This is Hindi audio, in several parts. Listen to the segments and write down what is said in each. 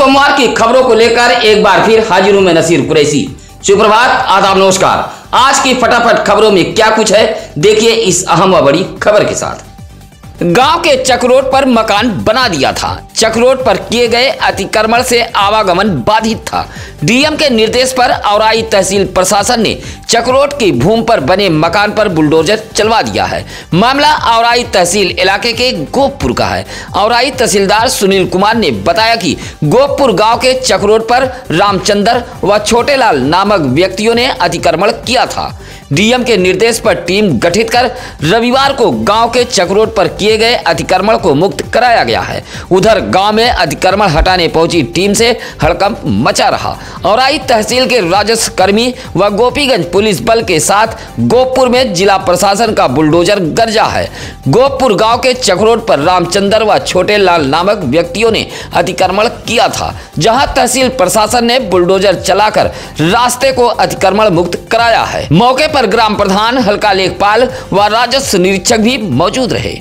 सोमवार की खबरों को लेकर एक बार फिर हाजिर हूं मैं नसीर कुरैशी। सुप्रभात, आदाब, नमस्कार। आज की फटाफट खबरों में क्या कुछ है, देखिए इस अहम व बड़ी खबर के साथ। गांव के चक रोड पर मकान बना दिया था। चक रोड पर किए गए अतिक्रमण से आवागमन बाधित था। डीएम के निर्देश पर औराई तहसील प्रशासन ने चक रोड की भूमि पर बने मकान पर बुलडोजर चलवा दिया है। मामला औराई तहसील इलाके के गोपपुर का है। औराई तहसीलदार सुनील कुमार ने बताया कि गोपपुर गांव के चक रोड पर रामचंद्र व छोटेलाल नामक व्यक्तियों ने अतिक्रमण किया था। डीएम के निर्देश पर टीम गठित कर रविवार को गांव के चक रोड पर किए गए अतिक्रमण को मुक्त कराया गया है। उधर गांव में अतिक्रमण हटाने पहुंची टीम से हड़कंप मचा रहा। औराई तहसील के राजस्व कर्मी व गोपीगंज पुलिस बल के साथ गोपपुर में जिला प्रशासन का बुलडोजर गरजा है। गोपपुर गांव के चक रोड पर रामचंद्र व छोटेलाल नामक व्यक्तियों ने अतिक्रमण किया था, जहां तहसील प्रशासन ने बुलडोजर चलाकर रास्ते को अतिक्रमण मुक्त कराया है। मौके पर ग्राम प्रधान हल्का लेखपाल व राजस्व निरीक्षक भी मौजूद रहे।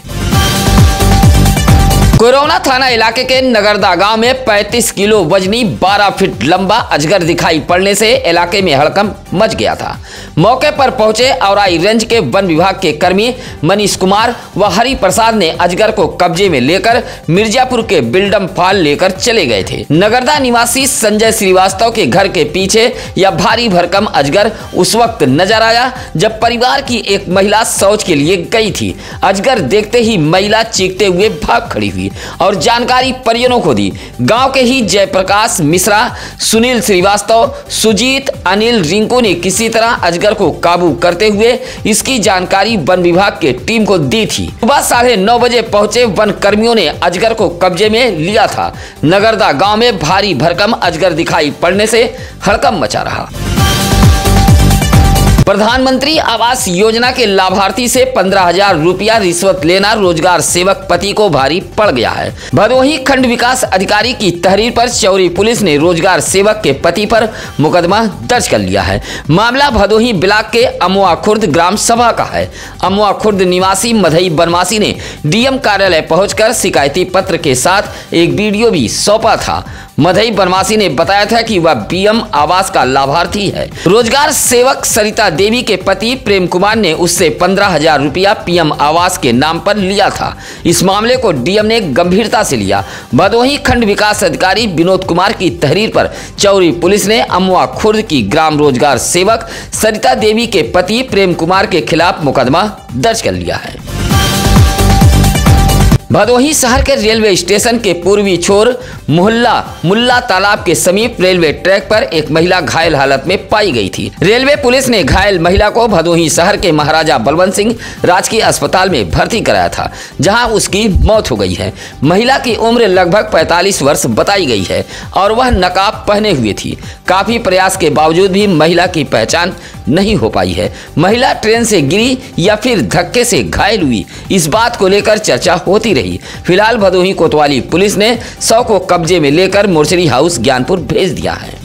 कोरोना थाना इलाके के नगरदा गांव में 35 किलो वजनी 12 फीट लंबा अजगर दिखाई पड़ने से इलाके में हड़कंप मच गया था। मौके पर पहुंचे औराई रेंज के वन विभाग के कर्मी मनीष कुमार व हरि प्रसाद ने अजगर को कब्जे में लेकर मिर्जापुर के बिल्डम फाल लेकर चले गए थे। नगरदा निवासी संजय श्रीवास्तव के घर के पीछे यह भारी भरकम अजगर उस वक्त नजर आया जब परिवार की एक महिला शौच के लिए गई थी। अजगर देखते ही महिला चीखते हुए भाग खड़ी हुई और जानकारी परिजनों को दी। गांव के ही जयप्रकाश मिश्रा, सुनील श्रीवास्तव, सुजीत, अनिल, रिंकू ने किसी तरह अजगर को काबू करते हुए इसकी जानकारी वन विभाग के टीम को दी थी। सुबह 9:30 बजे पहुंचे वन कर्मियों ने अजगर को कब्जे में लिया था। नगरदा गांव में भारी भरकम अजगर दिखाई पड़ने से हड़कंप मचा रहा। प्रधानमंत्री आवास योजना के लाभार्थी से 15,000 रुपया रिश्वत लेना रोजगार सेवक पति को भारी पड़ गया है। भदोही खंड विकास अधिकारी की तहरीर पर चौरी पुलिस ने रोजगार सेवक के पति पर मुकदमा दर्ज कर लिया है। मामला भदोही ब्लॉक के अमुआ खुर्द ग्राम सभा का है। अमुआ खुर्द निवासी मधई बनवासी ने डीएम कार्यालय पहुंचकर शिकायती पत्र के साथ एक वीडियो भी सौंपा था। मधई बनवासी ने बताया था कि वह पीएम आवास का लाभार्थी है। रोजगार सेवक सरिता देवी के पति प्रेम कुमार ने उससे 15,000 रुपया पीएम आवास के नाम पर लिया था। इस मामले को डीएम ने गंभीरता से लिया। भदोही खंड विकास अधिकारी विनोद कुमार की तहरीर पर चौरी पुलिस ने अमुआ खुर्द की ग्राम रोजगार सेवक सरिता देवी के पति प्रेम कुमार के खिलाफ मुकदमा दर्ज कर लिया है। भदोही शहर के रेलवे स्टेशन के पूर्वी छोर मोहल्ला मुल्ला तालाब के समीप रेलवे ट्रैक पर एक महिला घायल हालत में पाई गई थी। रेलवे पुलिस ने घायल महिला को भदोही शहर के महाराजा बलवंत सिंह राजकीय अस्पताल में भर्ती कराया था, जहां उसकी मौत हो गई है। महिला की उम्र लगभग 45 वर्ष बताई गई है और वह नकाब पहने हुए थी। काफी प्रयास के बावजूद भी महिला की पहचान नहीं हो पाई है। महिला ट्रेन से गिरी या फिर धक्के से घायल हुई, इस बात को लेकर चर्चा होती रही। फिलहाल भदोही कोतवाली पुलिस ने शव को कब्जे में लेकर मोर्चरी हाउस ज्ञानपुर भेज दिया है।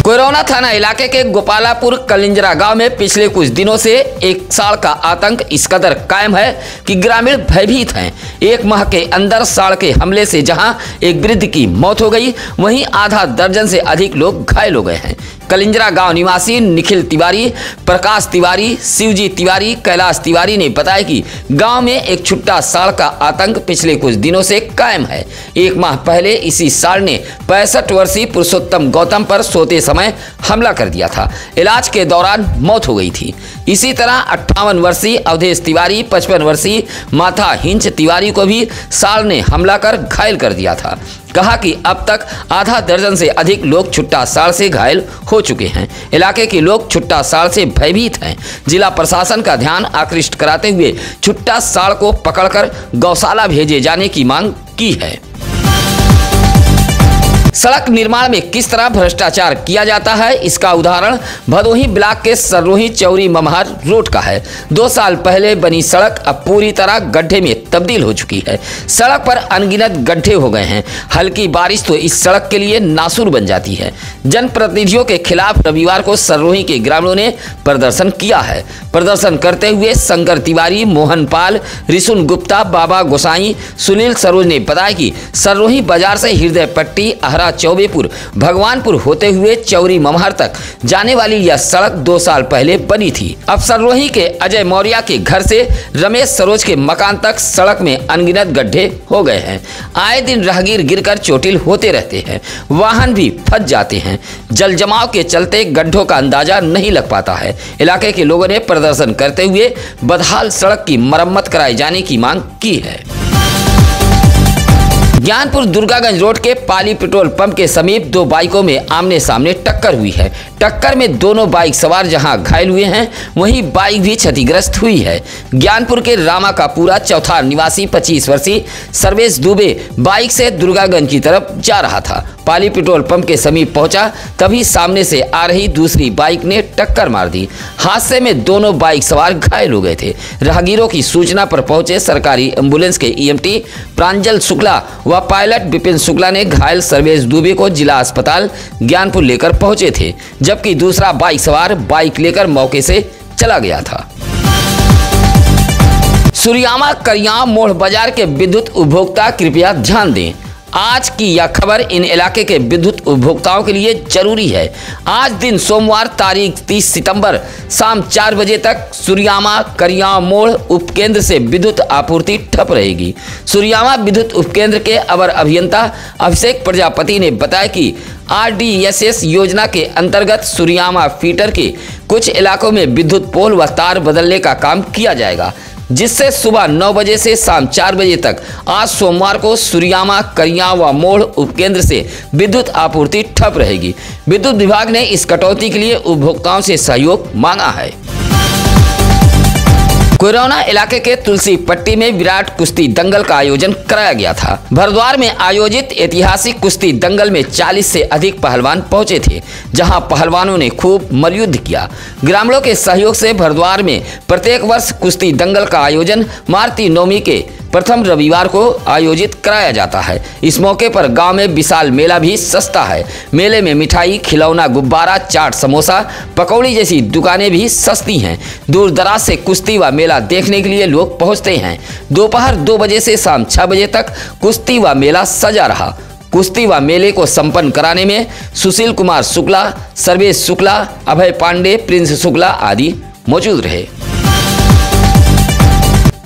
कोरोना थाना इलाके के गोपालापुर कलिंजरा गांव में पिछले कुछ दिनों से एक साढ़ का आतंक इस कदर कायम है कि ग्रामीण भयभीत हैं। एक माह के अंदर साढ़ के हमले से जहां एक वृद्ध की मौत हो गई, वहीं आधा दर्जन से अधिक लोग घायल हो गए हैं। कलिंजरा गांव निवासी निखिल तिवारी, प्रकाश तिवारी, शिवजी तिवारी, कैलाश तिवारी ने बताया कि गांव में एक छुट्टा साढ़ का आतंक पिछले कुछ दिनों से कायम है। एक माह पहले इसी साढ़ ने 65 वर्षीय पुरुषोत्तम गौतम पर सोते समय हमला कर दिया था। इलाज के दौरान मौत हो गई थी। इसी तरह 58 वर्षीय अवधेश तिवारी, 55 वर्षीय माथा हिंच तिवारी को भी साढ़ ने हमला कर घायल कर दिया था। कहा कि अब तक आधा दर्जन से अधिक लोग छुट्टा साढ़ से घायल हो चुके हैं। इलाके के लोग छुट्टा साढ़ से भयभीत हैं। जिला प्रशासन का ध्यान आकृष्ट कराते हुए छुट्टा साढ़ को पकड़कर गौशाला भेजे जाने की मांग की है। सड़क निर्माण में किस तरह भ्रष्टाचार किया जाता है, इसका उदाहरण भदोही ब्लॉक के सररोही चौरी ममहर रोड का है। 2 साल पहले बनी सड़क अब पूरी तरह गड्ढे में तब्दील हो चुकी है। सड़क पर अनगिनत गड्ढे हो गए हैं। हल्की बारिश तो इस सड़क के लिए नासूर बन जाती है। जनप्रतिनिधियों के खिलाफ रविवार को सररोही के ग्रामीणों ने प्रदर्शन किया है। प्रदर्शन करते हुए शंकर तिवारी, मोहन पाल, रिसुन गुप्ता, बाबा गोसाई, सुनील सरोज ने बताया कि सररोही बाजार से हृदय पट्टी, अहरा चौबेपुर, भगवानपुर होते हुए चौरी ममहर तक जाने वाली यह सड़क 2 साल पहले बनी थी। अब सररोही के अजय मौर्य के घर से रमेश सरोज के मकान तक सड़क में अनगिनत गड्ढे हो गए हैं। आए दिन राहगीर गिरकर चोटिल होते रहते हैं, वाहन भी फंस जाते हैं। जल जमाव के चलते गड्ढों का अंदाजा नहीं लग पाता है। इलाके के लोगों ने प्रदर्शन करते हुए बदहाल सड़क की मरम्मत कराए जाने की मांग की है। ज्ञानपुर दुर्गागंज रोड के पाली पेट्रोल पंप के समीप 2 बाइकों में आमने सामने टक्कर हुई है। टक्कर में दोनों बाइक सवार जहां घायल हुए हैं, वहीं बाइक भी क्षतिग्रस्त हुई है। ज्ञानपुर के रामा का पूरा चौथा निवासी 25 वर्षीय सर्वेश दुबे बाइक से दुर्गागंज की तरफ जा रहा था। पाली पेट्रोल पंप के समीप पहुंचा तभी सामने से आ रही दूसरी बाइक ने टक्कर मार दी। हादसे में दोनों बाइक सवार घायल हो गए थे। राहगीरों की सूचना पर पहुंचे सरकारी एम्बुलेंस के ईएमटी प्रांजल शुक्ला व पायलट विपिन शुक्ला ने घायल सर्वेश दुबे को जिला अस्पताल ज्ञानपुर लेकर पहुंचे थे, जबकि दूसरा बाइक सवार बाइक लेकर मौके से चला गया था। सुरियामा करियाम मोड़ बाजार के विद्युत उपभोक्ता कृपया ध्यान दें। आज की यह खबर इन इलाके के विद्युत उपभोक्ताओं के लिए जरूरी है। आज दिन सोमवार तारीख 30 सितंबर शाम 4 बजे तक सुरियामा करियाम मोड़ उपकेंद्र से विद्युत आपूर्ति ठप रहेगी। सुरियामा विद्युत उपकेंद्र के अवर अभियंता अभिषेक प्रजापति ने बताया कि RDSS योजना के अंतर्गत सुरियामा फीडर के कुछ इलाकों में विद्युत पोल व तार बदलने का काम किया जाएगा, जिससे सुबह 9 बजे से शाम 4 बजे तक आज सोमवार को सुरियामा करियाम व मोड़ उपकेंद्र से विद्युत आपूर्ति ठप रहेगी। विद्युत विभाग ने इस कटौती के लिए उपभोक्ताओं से सहयोग मांगा है। कोरोना इलाके के तुलसी पट्टी में विराट कुश्ती दंगल का आयोजन कराया गया था। भरद्वार में आयोजित ऐतिहासिक कुश्ती दंगल में 40 से अधिक पहलवान पहुंचे थे, जहां पहलवानों ने खूब मल्लयुद्ध किया। ग्रामीणों के सहयोग से भरद्वार में प्रत्येक वर्ष कुश्ती दंगल का आयोजन मार्ती नवमी के प्रथम रविवार को आयोजित कराया जाता है। इस मौके पर गांव में विशाल मेला भी सस्ता है। मेले में मिठाई, खिलौना, गुब्बारा, चाट, समोसा, पकौड़ी जैसी दुकानें भी सस्ती हैं। दूर दराज से कुश्ती व मेला देखने के लिए लोग पहुंचते हैं। दोपहर 2 बजे से शाम 6 बजे तक कुश्ती व मेला सजा रहा। कुश्ती व मेले को संपन्न कराने में सुशील कुमार शुक्ला, सर्वेश शुक्ला, अभय पांडे, प्रिंस शुक्ला आदि मौजूद रहे।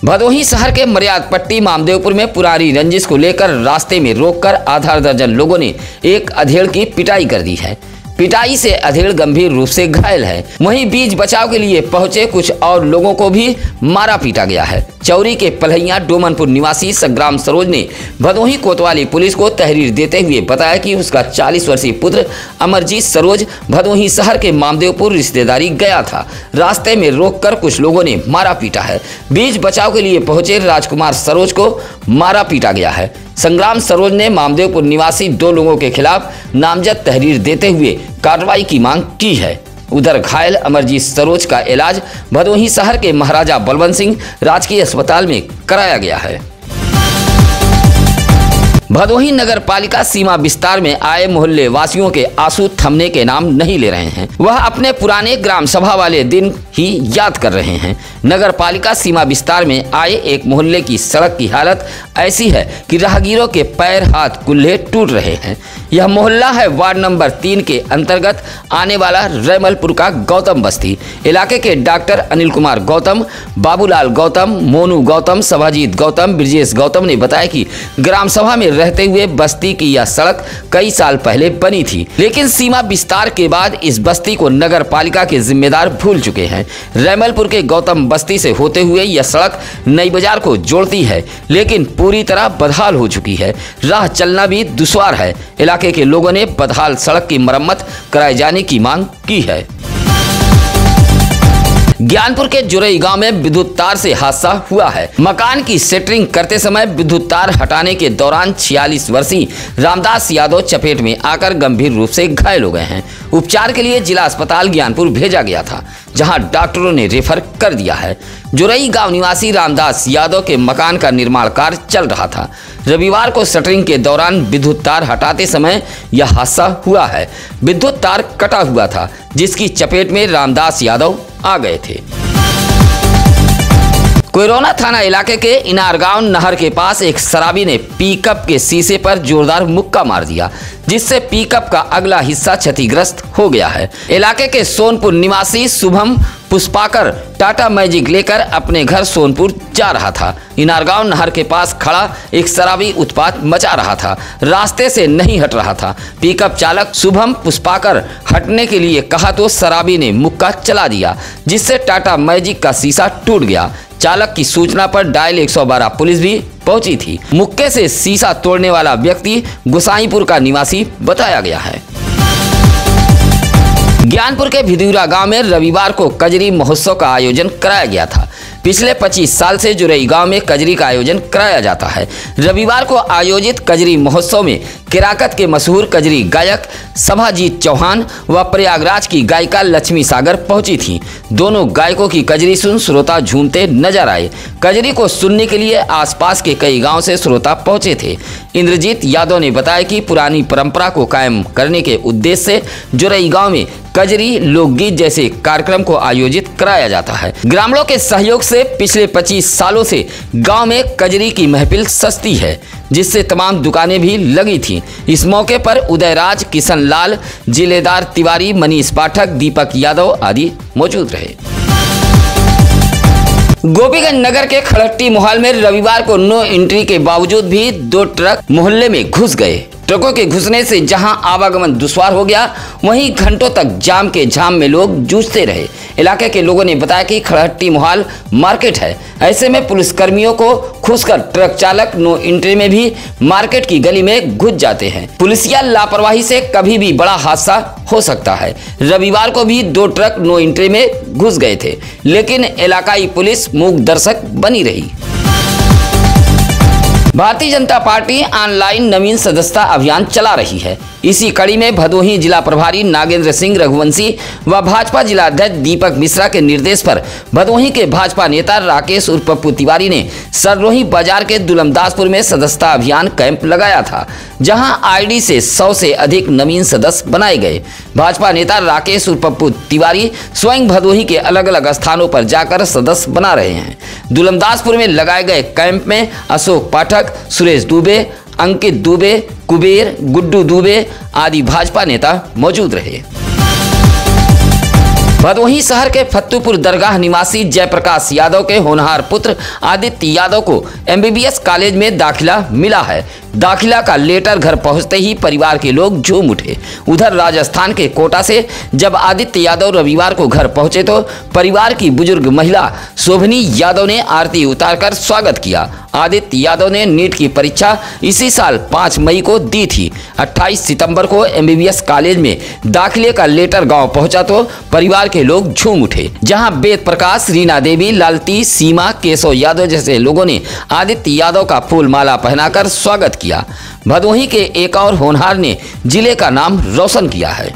भदोही शहर के मर्याद पट्टी मामदेवपुर में पुरानी रंजिश को लेकर रास्ते में रोककर आधा दर्जन लोगों ने एक अधेड़ की पिटाई कर दी है। पिटाई से अधेड़ गंभीर रूप से घायल है। वहीं बीच बचाव के लिए पहुंचे कुछ और लोगों को भी मारा पीटा गया है। चौरी के पलहिया डोमनपुर निवासी संग्राम सरोज ने भदोही कोतवाली पुलिस को तहरीर देते हुए बताया कि उसका 40 वर्षीय पुत्र अमरजीत सरोज भदोही शहर के मामदेवपुर रिश्तेदारी गया था। रास्ते में रोककर कुछ लोगों ने मारा पीटा है। बीच बचाव के लिए पहुंचे राजकुमार सरोज को मारा पीटा गया है। संग्राम सरोज ने मामदेवपुर निवासी 2 लोगों के खिलाफ नामजद तहरीर देते हुए कार्रवाई की मांग की है। उधर घायल अमरजीत सरोज का इलाज भदोही शहर के महाराजा बलवंत सिंह राजकीय अस्पताल में कराया गया है। भदोही नगर पालिका सीमा विस्तार में आए मोहल्ले वासियों के आंसू थमने के नाम नहीं ले रहे हैं। वह अपने पुराने ग्राम सभा वाले दिन ही याद कर रहे हैं। नगर पालिका सीमा विस्तार में आए एक मोहल्ले की सड़क की हालत ऐसी है कि राहगीरों के पैर हाथ कुल्हे टूट रहे हैं। यह मोहल्ला है वार्ड नंबर 3 के अंतर्गत आने वाला रैमलपुर का गौतम बस्ती। इलाके के डॉक्टर अनिल कुमार गौतम, बाबूलाल गौतम, मोनू गौतम, सभाजीत गौतम, ब्रजेश गौतम ने बताया कि ग्राम सभा में रहते हुए बस्ती की यह सड़क कई साल पहले बनी थी, लेकिन सीमा विस्तार के बाद इस बस्ती को नगर पालिका के जिम्मेदार भूल चुके हैं। रैमलपुर के गौतम बस्ती से होते हुए यह सड़क नई बाजार को जोड़ती है, लेकिन पूरी तरह बदहाल हो चुकी है। राह चलना भी दुश्वार है। इलाके के लोगों ने बदहाल सड़क की मरम्मत कराए जाने की मांग की है। ज्ञानपुर के जुरई गांव में विद्युत तार से हादसा हुआ है। मकान की सेटरिंग करते समय विद्युत तार हटाने के दौरान 46 वर्षीय रामदास यादव चपेट में आकर गंभीर रूप से घायल हो गए हैं। उपचार के लिए जिला अस्पताल ज्ञानपुर भेजा गया था, जहां डॉक्टरों ने रेफर कर दिया है। जुरई गांव निवासी रामदास यादव के मकान का निर्माण कार्य चल रहा था। रविवार को शटरिंग के दौरान विद्युत तार हटाते समय यह हादसा हुआ है। विद्युत तार कटा हुआ था, जिसकी चपेट में रामदास यादव आ गए थे। कोयरोना थाना इलाके के इनारगांव नहर के पास एक शराबी ने पिकअप के शीशे पर जोरदार मुक्का मार दिया, जिससे पिकअप का अगला हिस्सा क्षतिग्रस्त हो गया है। इलाके के सोनपुर निवासी शुभम पुष्पाकर टाटा मैजिक लेकर अपने घर सोनपुर जा रहा था। इनारगांव नहर के पास खड़ा एक शराबी उत्पात मचा रहा था, रास्ते से नहीं हट रहा था। पिकअप चालक शुभम पुष्पाकर हटने के लिए कहा तो शराबी ने मुक्का चला दिया, जिससे टाटा मैजिक का शीशा टूट गया। चालक की सूचना पर डायल 112 पुलिस भी पहुंची थी। मुक्के से शीशा तोड़ने वाला व्यक्ति गोसाईपुर का निवासी बताया गया है। ज्ञानपुर के भिदूरा गांव में रविवार को कजरी महोत्सव का आयोजन कराया गया था। पिछले 25 साल से जुरई गांव में कजरी का आयोजन कराया जाता है। रविवार को आयोजित कजरी महोत्सव में केराकत के मशहूर कजरी गायक सभाजीत चौहान व प्रयागराज की गायिका लक्ष्मी सागर पहुंची थी। दोनों गायकों की कजरी सुन श्रोता झूमते नजर आए। कजरी को सुनने के लिए आसपास के कई गांव से श्रोता पहुंचे थे। इंद्रजीत यादव ने बताया कि पुरानी परंपरा को कायम करने के उद्देश्य से जुरई गांव में कजरी, लोकगीत जैसे कार्यक्रम को आयोजित कराया जाता है। ग्रामीणों के सहयोग से पिछले 25 सालों से गांव में कजरी की महफिल सस्ती है, जिससे तमाम दुकानें भी लगी थीं। इस मौके पर उदयराज, किशन लाल, जिलेदार तिवारी, मनीष पाठक, दीपक यादव आदि मौजूद रहे। गोपीगंज नगर के खड़ट्टी मोहल्ले में रविवार को नो एंट्री के बावजूद भी 2 ट्रक मोहल्ले में घुस गए। ट्रकों के घुसने से जहां आवागमन दुश्वार हो गया, वहीं घंटों तक जाम के झाम में लोग जूझते रहे। इलाके के लोगों ने बताया कि खड़हट्टी मोहल्ला मार्केट है, ऐसे में पुलिसकर्मियों को घुसकर ट्रक चालक नो एंट्री में भी मार्केट की गली में घुस जाते हैं। पुलिसिया लापरवाही से कभी भी बड़ा हादसा हो सकता है। रविवार को भी 2 ट्रक नो एंट्री में घुस गए थे, लेकिन इलाकाई पुलिस मूक दर्शक बनी रही। भारतीय जनता पार्टी ऑनलाइन नवीन सदस्यता अभियान चला रही है। इसी कड़ी में भदोही जिला प्रभारी नागेंद्र सिंह रघुवंशी व भाजपा जिला अध्यक्ष दीपक मिश्रा के निर्देश पर भदोही के भाजपा नेता राकेश उर्फ पप्पू तिवारी ने सररोही बाजार के दुलमदासपुर में सदस्यता अभियान कैंप लगाया था, जहां आईडी से 100 से अधिक नवीन सदस्य बनाए गए। भाजपा नेता राकेश उर्फ पप्पू तिवारी स्वयं भदोही के अलग अलग स्थानों पर जाकर सदस्य बना रहे हैं। दुलमदासपुर में लगाए गए कैंप में अशोक पाठक, सुरेश दुबे, अंकित दुबे, कुबेर, गुड्डू दुबे आदि भाजपा नेता मौजूद रहे। भदोही शहर के फत्तूपुर दरगाह निवासी जयप्रकाश यादव के होनहार पुत्र आदित्य यादव को एमबीबीएस कॉलेज में दाखिला मिला है। दाखिला का लेटर घर पहुंचते ही परिवार के लोग झूम उठे। उधर राजस्थान के कोटा से जब आदित्य यादव रविवार को घर पहुंचे तो परिवार की बुजुर्ग महिला शोभनी यादव ने आरती उतारकर स्वागत किया। आदित्य यादव ने नीट की परीक्षा इसी साल 5 मई को दी थी। 28 सितंबर को एमबीबीएस कॉलेज में दाखिले का लेटर गांव पहुंचा तो परिवार के लोग झूम उठे, जहां वेद प्रकाश, रीना देवी, लालती, सीमा, केशव यादव जैसे लोगों ने आदित्य यादव का फूल माला पहनाकर स्वागत किया। भदोही के एक और होनहार ने जिले का नाम रोशन किया है।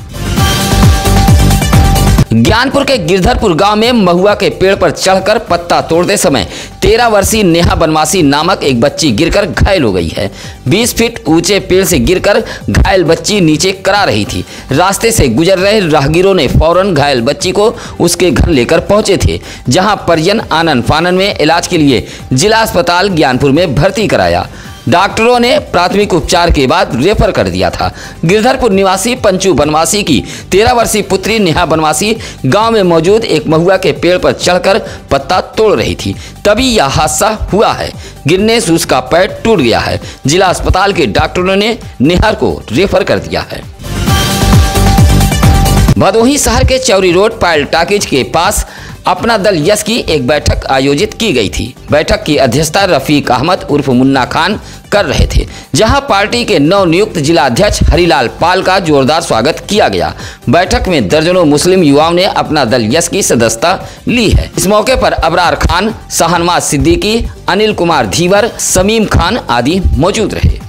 ज्ञानपुर के गिरधरपुर गांव में महुआ के पेड़ पर चढ़कर पत्ता तोड़ते समय 13 वर्षीय नेहा बनवासी नामक एक बच्ची गिरकर घायल हो गई है। 20 फीट ऊंचे पेड़ से गिरकर घायल बच्ची नीचे करा रही थी। रास्ते से गुजर रहे राहगीरों ने फौरन घायल बच्ची को उसके घर लेकर पहुंचे थे, जहां परिजन आनन फानन में इलाज के लिए जिला अस्पताल ज्ञानपुर में भर्ती कराया। डॉक्टरों ने प्राथमिक उपचार के बाद रेफर कर दिया था। गिरधरपुर निवासी पंचू बनवासी की 13 वर्षीय पुत्री नेहा बनवासी गांव में मौजूद एक महुआ के पेड़ पर चढ़कर पत्ता तोड़ रही थी, तभी यह हादसा हुआ है। गिरने से उसका पैर टूट गया है। जिला अस्पताल के डॉक्टरों ने नेहा को रेफर कर दिया है। भदोही शहर के चौरी रोड पायल टाकीज के पास अपना दल यश की एक बैठक आयोजित की गई थी। बैठक की अध्यक्षता रफीक अहमद उर्फ मुन्ना खान कर रहे थे, जहां पार्टी के नवनियुक्त जिला अध्यक्ष हरिलाल पाल का जोरदार स्वागत किया गया। बैठक में दर्जनों मुस्लिम युवाओं ने अपना दल यस की सदस्यता ली है। इस मौके पर अबरार खान, शाहनवाज सिद्दीकी, अनिल कुमार धीवर, समीम खान आदि मौजूद रहे।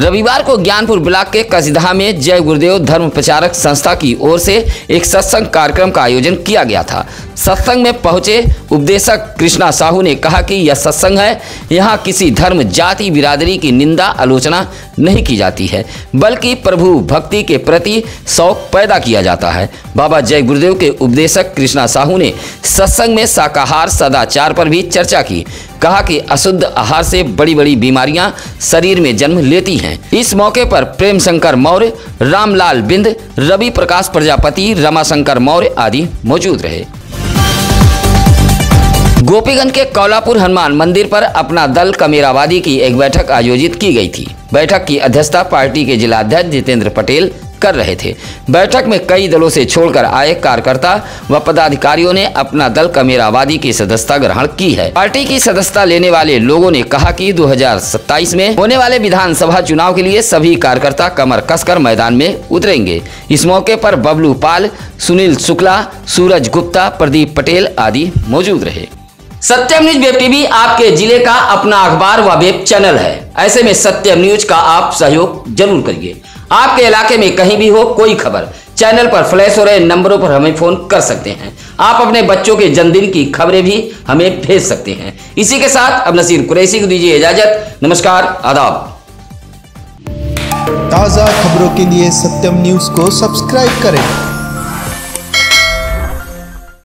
रविवार को ज्ञानपुर ब्लॉक के कसिधा में जय गुरुदेव धर्म प्रचारक संस्था की ओर से एक सत्संग कार्यक्रम का आयोजन किया गया था। सत्संग में पहुंचे उपदेशक कृष्णा साहू ने कहा कि यह सत्संग है, यहाँ किसी धर्म, जाति, बिरादरी की निंदा, आलोचना नहीं की जाती है, बल्कि प्रभु भक्ति के प्रति शौक पैदा किया जाता है। बाबा जय गुरुदेव के उपदेशक कृष्णा साहू ने सत्संग में शाकाहार सदाचार पर भी चर्चा की। कहा कि अशुद्ध आहार से बड़ी बड़ी बीमारियां शरीर में जन्म लेती हैं। इस मौके पर प्रेम शंकर मौर्य, रामलाल बिंद, रवि प्रकाश प्रजापति, रमाशंकर मौर्य आदि मौजूद रहे। गोपीगंज के कौलापुर हनुमान मंदिर पर अपना दल कमेरावादी की एक बैठक आयोजित की गई थी। बैठक की अध्यक्षता पार्टी के जिला अध्यक्ष जितेंद्र पटेल कर रहे थे। बैठक में कई दलों से छोड़कर आए कार्यकर्ता व पदाधिकारियों ने अपना दल कमेरावादी की सदस्यता ग्रहण की है। पार्टी की सदस्यता लेने वाले लोगों ने कहा कि 2027 में होने वाले विधानसभा चुनाव के लिए सभी कार्यकर्ता कमर कसकर मैदान में उतरेंगे। इस मौके पर बबलू पाल, सुनील शुक्ला, सूरज गुप्ता, प्रदीप पटेल आदि मौजूद रहे। सत्यम न्यूज वेब टीवी आपके जिले का अपना अखबार व वेब चैनल है। ऐसे में सत्यम न्यूज का आप सहयोग जरूर करिए। आपके इलाके में कहीं भी हो कोई खबर, चैनल पर फ्लैश हो रहे नंबरों पर हमें फोन कर सकते हैं। आप अपने बच्चों के जन्मदिन की खबरें भी हमें भेज सकते हैं। इसी के साथ अब नसीर कुरैशी को दीजिए इजाजत। नमस्कार, आदाब। ताज़ा खबरों के लिए सत्यम न्यूज को सब्सक्राइब करें।